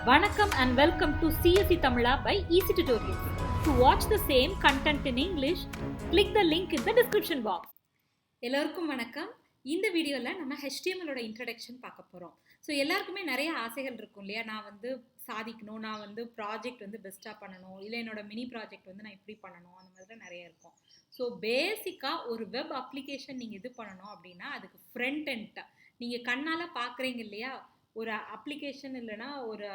Vanakkam and welcome to csetamila by Eezytutorials. To watch the same content in English, click the link in the description box. எல்லோருக்கும் வணக்கம். இந்த வீடியோவில் நம்ம HTMLோட introduction பார்க்க போகிறோம். So எல்லாருக்குமே நிறைய ஆசைகள் இருக்கும் இல்லையா? நான் சாதிக்கணும், நான் ப்ராஜெக்ட் பெஸ்ட்டாக பண்ணணும், இல்லை என்னோட மினி ப்ராஜெக்ட் நான் இப்படி பண்ணணும், அந்த மாதிரி நிறைய இருக்கும். ஸோ பேசிக்காக ஒரு வெப் அப்ளிகேஷன் நீங்கள் இது பண்ணணும் அப்படின்னா அதுக்கு ஃப்ரண்ட் எண்ட் நீங்கள் கண்ணால் பார்க்குறீங்க இல்லையா? ஒரு அப்ளிகேஷன் இல்லைனா ஒரு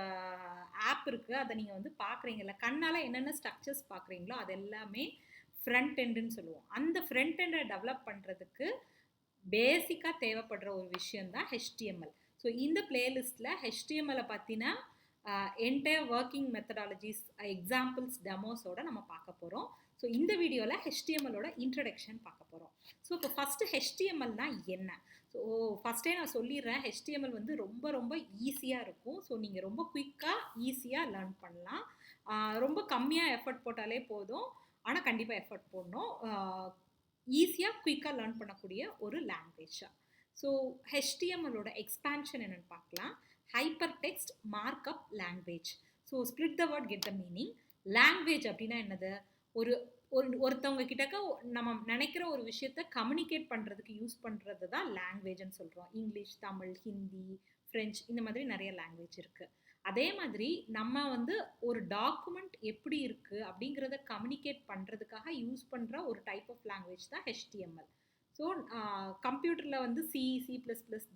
ஆப் இருக்குது, அதை நீங்கள் பார்க்குறீங்கல்ல, கண்ணால் என்னென்ன ஸ்ட்ரக்சர்ஸ் பார்க்குறீங்களோ அது எல்லாமே ஃப்ரண்ட் எண்டுன்னு சொல்லுவோம். அந்த ஃப்ரண்ட் எண்டை டெவலப் பண்ணுறதுக்கு பேசிக்காக தேவைப்படுற ஒரு விஷயந்தான் HTML. ஸோ இந்த பிளேலிஸ்ட்டில் HTML பற்றின என்டையர் ஒர்க்கிங் மெத்தடாலஜிஸ், எக்ஸாம்பிள்ஸ், டெமோஸோட நம்ம பார்க்க போகிறோம். ஸோ இந்த வீடியோவில் HTMLோட இன்ட்ரடக்ஷன் பார்க்க போகிறோம். ஸோ இப்போ ஃபஸ்ட்டு HTMLனா என்ன? ஸோ ஃபஸ்ட்டே நான் சொல்லிடுறேன், HTML ரொம்ப ரொம்ப ஈஸியாக இருக்கும். ஸோ நீங்கள் ரொம்ப குயிக்காக ஈஸியாக லேர்ன் பண்ணலாம். ரொம்ப கம்மியாக எஃபர்ட் போட்டாலே போதும், ஆனால் கண்டிப்பாக எஃபர்ட் போடணும். ஈஸியாக குயிக்காக லேர்ன் பண்ணக்கூடிய ஒரு லாங்குவேஜாக. ஸோ HTMLோட எக்ஸ்பேன்ஷன் என்னென்னு பார்க்கலாம். Hyper text markup language. So split the word get the meaning. Language அப்படின்னா என்னது? ஒருத்தவங்க கிட்டக்க நம்ம நினைக்கிற ஒரு விஷயத்த கம்யூனிகேட் பண்ணுறதுக்கு யூஸ் பண்ணுறது தான் லாங்குவேஜ்னு சொல்கிறோம். இங்கிலீஷ், தமிழ், ஹிந்தி, ஃப்ரெஞ்ச், இந்த மாதிரி நிறைய லாங்குவேஜ் இருக்குது. அதே மாதிரி நம்ம ஒரு டாக்குமெண்ட் எப்படி இருக்குது அப்படிங்கிறத கம்யூனிகேட் பண்ணுறதுக்காக யூஸ் பண்ணுற ஒரு டைப் ஆஃப் லாங்குவேஜ் தான் HTML. ஸோ கம்ப்யூட்டரில் C++,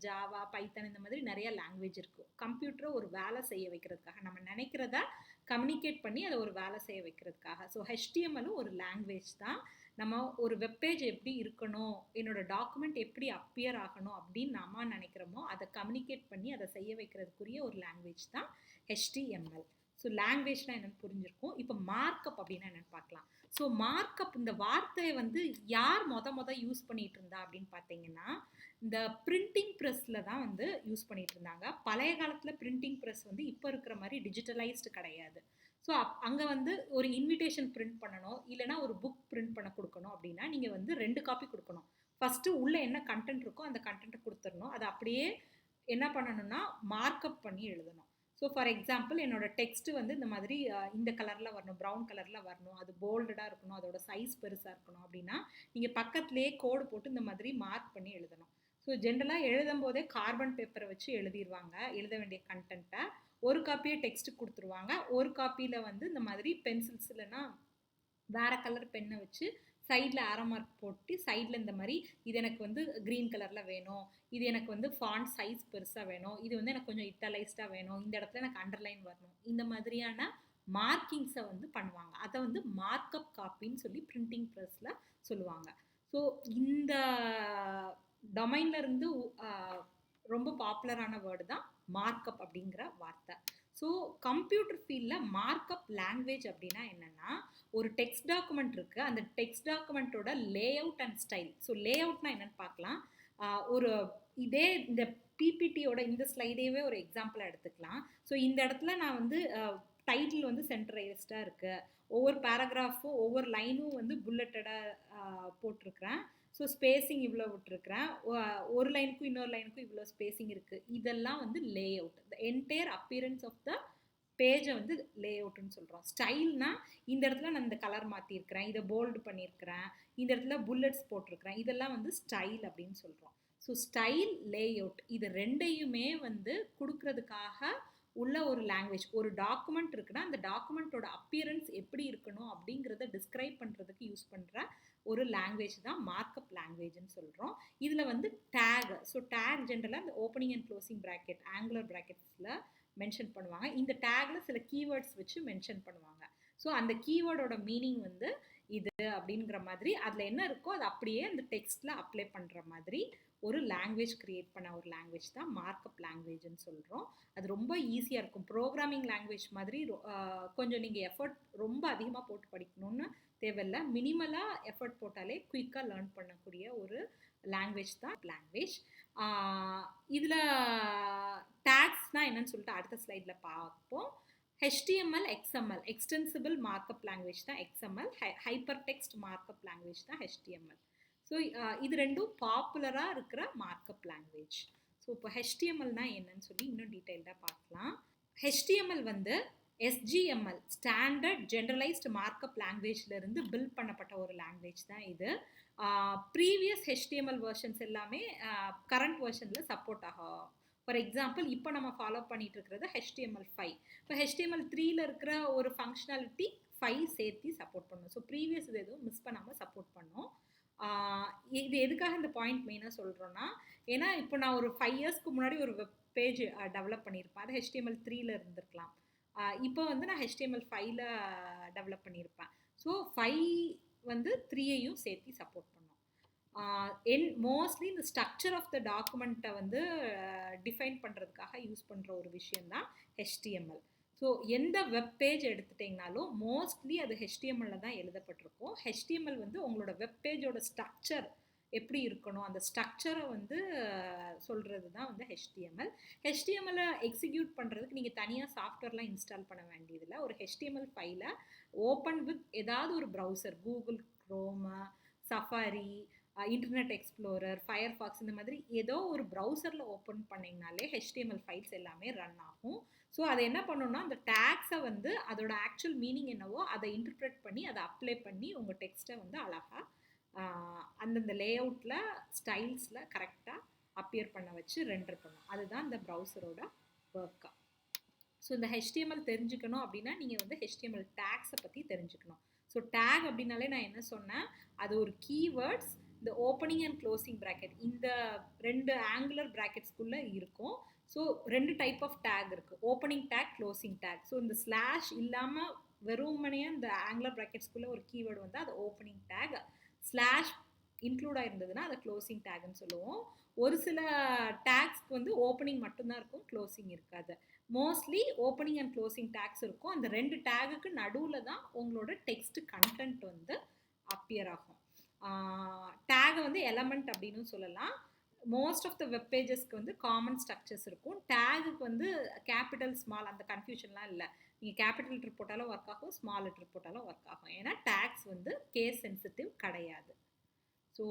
ஜாவா, பைத்தன், இந்த மாதிரி நிறைய லாங்குவேஜ் இருக்குது. கம்ப்யூட்டரை ஒரு வேலை செய்ய வைக்கிறதுக்காக, நம்ம நினைக்கிறத கம்யூனிகேட் பண்ணி அதை ஒரு வேலை செய்ய வைக்கிறதுக்காக. ஸோ HTMLும் ஒரு லாங்குவேஜ் தான். நம்ம ஒரு வெப்பேஜ் எப்படி இருக்கணும், என்னோடய டாக்குமெண்ட் எப்படி அப்பியர் ஆகணும் அப்படின்னு நம்ம நினைக்கிறோமோ அதை கம்யூனிகேட் பண்ணி அதை செய்ய வைக்கிறதுக்குரிய ஒரு லாங்குவேஜ் தான் HTML. ஸோ லாங்குவேஜ்னால் என்னென்னு புரிஞ்சிருக்கும். இப்போ மார்க்கப் அப்படின்னா என்னென்னு பார்க்கலாம். ஸோ மார்க்கப், இந்த வார்த்தையை யார் மொத யூஸ் பண்ணிகிட்டு இருந்தா அப்படின்னு பார்த்தீங்கன்னா, இந்த பிரிண்டிங் ப்ரெஸ்ஸில் தான் யூஸ் பண்ணிகிட்டு இருந்தாங்க. பழைய காலத்தில் பிரிண்டிங் ப்ரெஸ் இப்போ இருக்கிற மாதிரி டிஜிட்டலைஸ்டு கிடையாது. ஸோ அங்கே ஒரு இன்விடேஷன் பிரிண்ட் பண்ணணும், இல்லைனா ஒரு புக் பிரிண்ட் பண்ண கொடுக்கணும் அப்படின்னா நீங்கள் 2 காப்பி கொடுக்கணும். ஃபஸ்ட்டு உள்ளே என்ன கண்டென்ட் இருக்கோ அந்த கண்டென்ட்டை கொடுத்துடணும். அதை அப்படியே என்ன பண்ணணும்னா மார்க்கப் பண்ணி எழுதணும். ஸோ ஃபார் எக்ஸாம்பிள், என்னோட டெக்ஸ்ட்டு இந்த மாதிரி இந்த கலரில் வரணும், ப்ரௌன் கலரில் வரணும், அது போல்டடாக இருக்கணும், அதோட சைஸ் பெருசாக இருக்கணும் அப்படின்னா நீங்கள் பக்கத்துலேயே கோடு போட்டு இந்த மாதிரி மார்க் பண்ணி எழுதணும். ஸோ ஜென்ரலாக எழுதும் போதே கார்பன் பேப்பரை வச்சு எழுதிடுவாங்க எழுத வேண்டிய கண்டென்ட்டை. ஒரு காப்பியே டெக்ஸ்ட்டு கொடுத்துருவாங்க, ஒரு காப்பியில் இந்த மாதிரி பென்சில்ஸ் இல்லைன்னா வேறு கலர் பெண்ணை வச்சு சைடில் ஆரோ மார்க் போட்டு சைடில் இந்த மாதிரி இது எனக்கு க்ரீன் கலரில் வேணும், இது எனக்கு ஃபாண்ட் சைஸ் பெருசாக வேணும், இது எனக்கு கொஞ்சம் இட்டலைஸ்டாக வேணும், இந்த இடத்துல எனக்கு அண்டர்லைன் வரணும், இந்த மாதிரியான மார்க்கிங்ஸை பண்ணுவாங்க. அதை மார்க்கப் காப்பின்னு சொல்லி பிரிண்டிங் ப்ரெஸ்ஸில் சொல்லுவாங்க. ஸோ இந்த டொமைன்லேருந்து ரொம்ப பாப்புலரான வேர்டு தான் மார்க்கப் அப்படிங்கிற வார்த்தை. ஸோ கம்ப்யூட்டர் ஃபீல்டில் மார்க்கப் லாங்குவேஜ் அப்படின்னா என்னென்னா, ஒரு டெக்ஸ்ட் டாக்குமெண்ட் இருக்குது, அந்த டெக்ஸ்ட் டாக்குமெண்ட்டோட layout and style. So லே அவுட்னா என்னென்னு பார்க்கலாம். இதே இந்த பிபிடியோட இந்த ஸ்லைடேவே ஒரு எக்ஸாம்பிளாக எடுத்துக்கலாம். ஸோ இந்த இடத்துல நான் டைட்டில் சென்டரைஸ்டாக இருக்குது, ஒவ்வொரு பேராகிராஃபும் ஒவ்வொரு லைனும் புல்லட்டடாக போட்டிருக்கிறேன். ஸோ ஸ்பேஸிங் இவ்வளோ விட்டுருக்குறேன், ஒரு லைனுக்கும் இன்னொரு லைனுக்கும் இவ்வளோ ஸ்பேஸிங் இருக்குது. இதெல்லாம் layout. The entire appearance of the பேஜை லே அவுட்னு சொல்கிறோம். ஸ்டைல்னால் இந்த இடத்துல நான் இந்த கலர் மாற்றிருக்கிறேன், இதை போல்டு பண்ணியிருக்கிறேன், இந்த இடத்துல புல்லட்ஸ் போட்டிருக்கிறேன், இதெல்லாம் ஸ்டைல் அப்படின்னு சொல்கிறோம். ஸோ ஸ்டைல், லே அவுட், இது ரெண்டையுமே கொடுக்கறதுக்காக உள்ள ஒரு லாங்குவேஜ். ஒரு டாக்குமெண்ட் இருக்குன்னா அந்த டாக்குமெண்ட்டோட அப்பியரன்ஸ் எப்படி இருக்கணும் அப்படிங்கிறத டிஸ்கிரைப் பண்ணுறதுக்கு யூஸ் பண்ணுற ஒரு லாங்குவேஜ் தான் மார்க்கப் லாங்குவேஜ்னு சொல்கிறோம். இதில் டேக். ஸோ டேக் ஜென்ரலாக இந்த opening and closing bracket, angular ப்ராக்கெட்ஸில் மென்ஷன் பண்ணுவாங்க. இந்த டேக்கில் சில கீவேர்ட்ஸ் வச்சு மென்ஷன் பண்ணுவாங்க. ஸோ அந்த கீவேர்டோட மீனிங் இது அப்படிங்கிற மாதிரி அதில் என்ன இருக்கோ அது அப்படியே அந்த டெக்ஸ்ட்டில் அப்ளை பண்ணுற மாதிரி ஒரு லாங்குவேஜ் க்ரியேட் பண்ண ஒரு லாங்குவேஜ் தான் மார்க்கப் லாங்குவேஜ்னு சொல்கிறோம். அது ரொம்ப ஈஸியாக இருக்கும். ப்ரோக்ராமிங் லாங்குவேஜ் மாதிரி கொஞ்சம் நீங்கள் எஃபர்ட் ரொம்ப அதிகமாக போட்டு படிக்கணும்னு தேவையில்லை. மினிமலாக எஃபர்ட் போட்டாலே குயிக்காக லேர்ன் பண்ணக்கூடிய ஒரு லாங்குவேஜ் தான் லாங்குவேஜ். இதில் டேக்ஸ்னால் என்னன்னு சொல்லிட்டு அடுத்த ஸ்லைடில் பார்ப்போம். HTML, XML, extensible markup language தான் XML, hyper text markup language தான் HTML. ஸோ இது ரெண்டும் பாப்புலராக இருக்கிற மார்க்கப் லாங்குவேஜ். ஸோ இப்போ HTMLனா என்னன்னு சொல்லி இன்னும் டீட்டெயில்டாக பார்க்கலாம். HTML வந்து SGML ஸ்டாண்டர்ட் ஜெனரலைஸ்டு மார்க்அப் லாங்குவேஜ்ல இருந்து பில்ட் பண்ணப்பட்ட ஒரு லாங்குவேஜ் தான் இது. ப்ரீவியஸ் HTML வெர்ஷன்ஸ் எல்லாமே கரண்ட் வெர்ஷனில் சப்போர்ட் ஆகும். ஃபார் எக்ஸாம்பிள் இப்போ நம்ம ஃபாலோ பண்ணிட்டு இருக்கிறது HTML5. இப்போ HTML3ல இருக்கிற ஒரு ஃபங்க்ஷனாலிட்டி 5 சேர்த்து சப்போர்ட் பண்ணும். ஸோ ப்ரீவியஸ் இது எதுவும் மிஸ் பண்ணாமல் சப்போர்ட் பண்ணும். இது எதுக்காக இந்த பாயிண்ட் மெயினாக சொல்கிறோன்னா, ஏன்னா இப்போ நான் ஒரு 5 இயர்ஸ்க்கு முன்னாடி ஒரு வெப் பேஜ் டெவலப் பண்ணியிருப்பேன். அது HTML3ல இருந்திருக்கலாம். இப்போ வந்து நான் HTML5ல டெவலப் பண்ணியிருப்பேன். ஸோ 5 வந்து 3ஐயும் சேர்த்து சப்போர்ட் பண்ணும். மோஸ்ட்லி இந்த ஸ்ட்ரக்சர் ஆஃப் த டாக்குமெண்ட்டை வந்து டிஃபைன் பண்ணுறதுக்காக யூஸ் பண்ணுற ஒரு விஷயந்தான் HTML. ஸோ எந்த வெப் பேஜ் எடுத்துட்டிங்கனாலும் மோஸ்ட்லி அது HTML தான் எழுதப்பட்டிருக்கும். HTML வந்து உங்களோட வெப் பேஜோட ஸ்ட்ரக்சர் எப்படி இருக்கணும், அந்த ஸ்ட்ரக்சரை வந்து சொல்கிறது தான் வந்து HTML எக்ஸிக்யூட் பண்ணுறதுக்கு நீங்கள் தனியாக சாஃப்ட்வேர்லாம் இன்ஸ்டால் பண்ண வேண்டியதில்லை. ஒரு HTML ஃபைலை ஓப்பன் வித் ஏதாவது ஒரு browser, Google Chrome, safari, internet explorer, Firefox, இந்த மாதிரி ஏதோ ஒரு ப்ரௌசரில் ஓப்பன் பண்ணிங்கனாலே HTML ஃபைல்ஸ் எல்லாமே ரன் ஆகும். ஸோ அதை என்ன பண்ணணும்னா, அந்த டேக்ஸை வந்து அதோட ஆக்சுவல் மீனிங் என்னவோ அதை இன்டர்பிரேட் பண்ணி அதை அப்ளை பண்ணி உங்கள் டெக்ஸ்ட்டை வந்து அழகாக அந்தந்த லேஅவுட்டில் ஸ்டைல்ஸில் கரெக்டாக அப்பியர் பண்ண வச்சு ரெண்டர் பண்ணும். அதுதான் இந்த ப்ரௌசரோட ஒர்க்காக. ஸோ இந்த HTML தெரிஞ்சுக்கணும் அப்படின்னா நீங்கள் வந்து HTML டேக்ஸை பற்றி தெரிஞ்சுக்கணும். ஸோ டேக் அப்படின்னாலே நான் என்ன சொன்னேன், அது ஒரு கீவேர்ட்ஸ், இந்த ஓப்பனிங் அண்ட் க்ளோசிங் ப்ராக்கெட், இந்த 2 ஆங்குலர் ப்ராக்கெட்ஸ்குள்ளே இருக்கும். ஸோ 2 டைப் ஆஃப் டேக் இருக்குது, opening take, closing take. So இந்த ஸ்லாஷ் இல்லாமல் வெறுமனையாக இந்த ஆங்குலர் ப்ராக்கெட்ஸ்குள்ளே ஒரு கீவேர்டு வந்து அது ஓப்பனிங் டேக், ஸ்லாஷ் இன்க்ளூட் ஆகிருந்ததுன்னா அதை க்ளோசிங் டேக்னு சொல்லுவோம். ஒரு சில டேக்ஸ்க்கு வந்து ஓப்பனிங் மட்டும்தான் இருக்கும், க்ளோசிங் இருக்காது. Mostly opening and closing tags இருக்கும். அந்த 2 டேகுக்கு நடுவில் தான் உங்களோட டெக்ஸ்ட் கண்டென்ட் வந்து அப்பியர் ஆகும். டேகை வந்து எலமெண்ட் அப்படின்னு சொல்லலாம். மோஸ்ட் ஆஃப் த வெப் பேஜஸ்க்கு வந்து காமன் ஸ்ட்ரக்சர்ஸ் இருக்கும். டேகுக்கு வந்து கேபிட்டல், ஸ்மால், அந்த கன்ஃபியூஷன்லாம் இல்லை. நீங்கள் கேபிட்டல் லெட்டர் போட்டாலும் ஒர்க் ஆகும், ஸ்மால் லெட்டர் போட்டாலும் ஒர்க் ஆகும். ஏன்னா டேக்ஸ் வந்து கேஸ் சென்சிட்டிவ் கிடையாது. ஸோ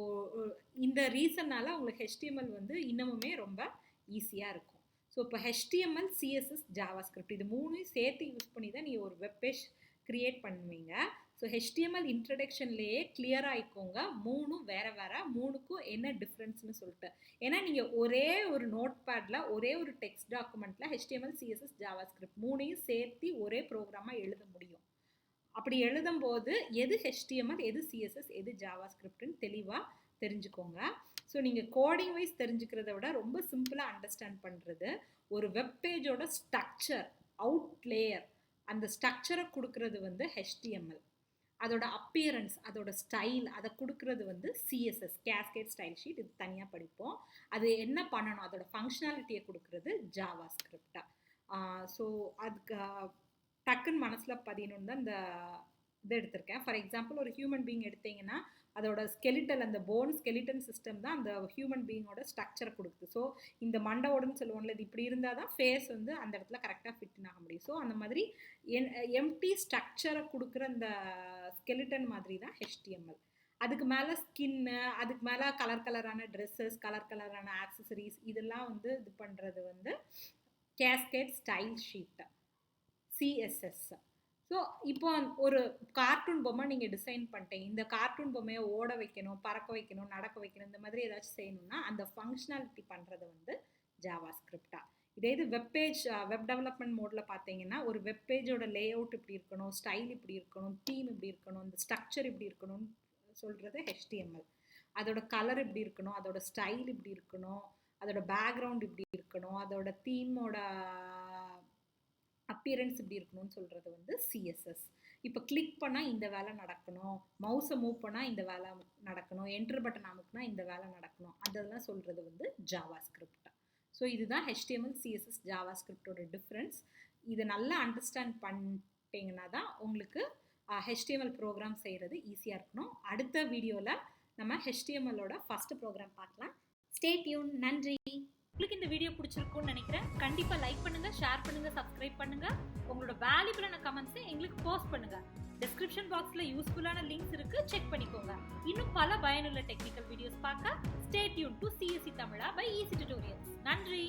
இந்த ரீசன்னால் உங்களுக்கு HTML வந்து இன்னமுமே ரொம்ப ஈஸியாக இருக்கும். ஸோ இப்போ HTML, CSS, JavaScript இது 3ஐயும் சேர்த்து யூஸ் பண்ணி தான் நீங்கள் ஒரு வெப் பேஜ் க்ரியேட் பண்ணுவீங்க. ஸோ HTML இன்ட்ரடக்ஷன்லேயே கிளியர் ஆகிக்கோங்க 3ம் வேறு வேறு, 3க்கும் என்ன டிஃப்ரென்ஸ்னு சொல்லிட்டு. ஏன்னா நீங்கள் ஒரே ஒரு நோட் பேடில் ஒரே ஒரு டெக்ஸ்ட் டாக்குமெண்ட்டில் HTML, CSS, JavaScript 3ஐயும் சேர்த்து ஒரே ப்ரோக்ராமாக எழுத முடியும். அப்படி எழுதும்போது எது HTML, எது CSS, எது JavaScriptன்னு தெளிவாக தெரிஞ்சுக்கோங்க. ஸோ நீங்கள் கோடிங் வைஸ் தெரிஞ்சுக்கிறத விட ரொம்ப சிம்பிளாக அண்டர்ஸ்டாண்ட் பண்ணுறது, ஒரு வெப் பேஜோட ஸ்ட்ரக்சர், அவுட் லேயர், அந்த ஸ்ட்ரக்சரை கொடுக்கறது வந்து HTML, அதோட அப்பியரன்ஸ், அதோட ஸ்டைல், அதை கொடுக்கறது வந்து CSS, கேஸ்கேட் ஸ்டைல் ஷீட், இது தனியாக படிப்போம். அது என்ன பண்ணணும், அதோட ஃபங்க்ஷனாலிட்டியை கொடுக்கறது JavaScript. ஸோ அதுக்கு டக்குன்னு மனசில் பதியணுன்னு தான் இந்த இது எடுத்திருக்கேன். ஃபார் எக்ஸாம்பிள் ஒரு ஹியூமன் பீயிங் எடுத்தீங்கன்னா அதோட ஸ்கெலிட்டல், அந்த போன் ஸ்கெலிட்டன் சிஸ்டம் தான் அந்த ஹியூமன் பீயிங்கோட ஸ்ட்ரக்சரை கொடுக்குது. ஸோ இந்த மண்டவோடுன்னு சொல்லுவோம்ல, இது இப்படி இருந்தால் தான் ஃபேஸ் வந்து அந்த இடத்துல கரெக்டாக ஃபிட் ஆக முடியும். ஸோ அந்த மாதிரி எம்டி ஸ்ட்ரக்சரை கொடுக்குற அந்த ஸ்கெலிட்டன் மாதிரி தான் HTML. அதுக்கு மேலே ஸ்கின்னு, அதுக்கு மேலே கலர் கலரான ட்ரெஸ்ஸஸ், கலர் கலரான ஆக்சசரிஸ், இதெல்லாம் வந்து இது பண்ணுறது வந்து cascade style sheet, CSS. So இப்போ ஒரு கார்ட்டூன் பொம்மை நீங்கள் டிசைன் பண்ணிட்டீங்க, இந்த கார்ட்டூன் பொம்மையை ஓட வைக்கணும், பறக்க வைக்கணும், நடக்க வைக்கணும், இந்த மாதிரி ஏதாச்சும் செய்யணும்னா அந்த ஃபங்க்ஷனாலிட்டி பண்ணுறது வந்து JavaScript. இதே இது வெப் பேஜ், வெப் டெவலப்மெண்ட் மோடில் பார்த்தீங்கன்னா ஒரு வெப் பேஜோட லே அவுட் இப்படி இருக்கணும், ஸ்டைல் இப்படி இருக்கணும், தீம் இப்படி இருக்கணும், இந்த ஸ்ட்ரக்சர் இப்படி இருக்கணும்னு சொல்கிறது HTML. அதோட கலர் இப்படி இருக்கணும், அதோட ஸ்டைல் இப்படி இருக்கணும், அதோட பேக்ரவுண்ட் இப்படி இருக்கணும், அதோட தீமோட அப்பியரன்ஸ் இப்படி இருக்கணும்னு சொல்கிறது வந்து CSS. இப்போ கிளிக் பண்ணால் இந்த வேலை நடக்கணும், மவுஸை மூவ் பண்ணால் இந்த வேலை நடக்கணும், என்டர் பட்டன் அமுக்குனா இந்த வேலை நடக்கணும், அதெல்லாம் சொல்கிறது வந்து JavaScript. ஸோ இதுதான் HTML, CSS, JavaScriptோட டிஃப்ரென்ஸ். இதை நல்லா அண்டர்ஸ்டாண்ட் பண்ணிட்டீங்கன்னா தான் உங்களுக்கு HTML ப்ரோக்ராம் செய்கிறது ஈஸியாக இருக்கணும். அடுத்த வீடியோவில் நம்ம HTMLோட ஃபஸ்ட்டு ப்ரோக்ராம் பார்க்கலாம். Stay tune. நன்றி. உங்களுக்கு இந்த வீடியோ பிடிச்சிருக்கும்னு நினைக்கிறேன். கண்டிப்பா லைக் பண்ணுங்க, ஷேர் பண்ணுங்க, சப்ஸ்கிரைப் பண்ணுங்க. உங்களோட வேல்யூபிளான கமெண்ட்ஸை எங்களுக்கு போஸ்ட் பண்ணுங்க. டிஸ்கிரிப்ஷன் பாக்ஸ்ல யூஸ்ஃபுல்லான லிங்க்ஸ் இருக்கு, செக் பண்ணிக்கோங்க. இன்னும் பல பயனுள்ள டெக்னிக்கல் வீடியோஸ் பார்க்க stay tune to CSE Tamila by Eezytutorials. நன்றி.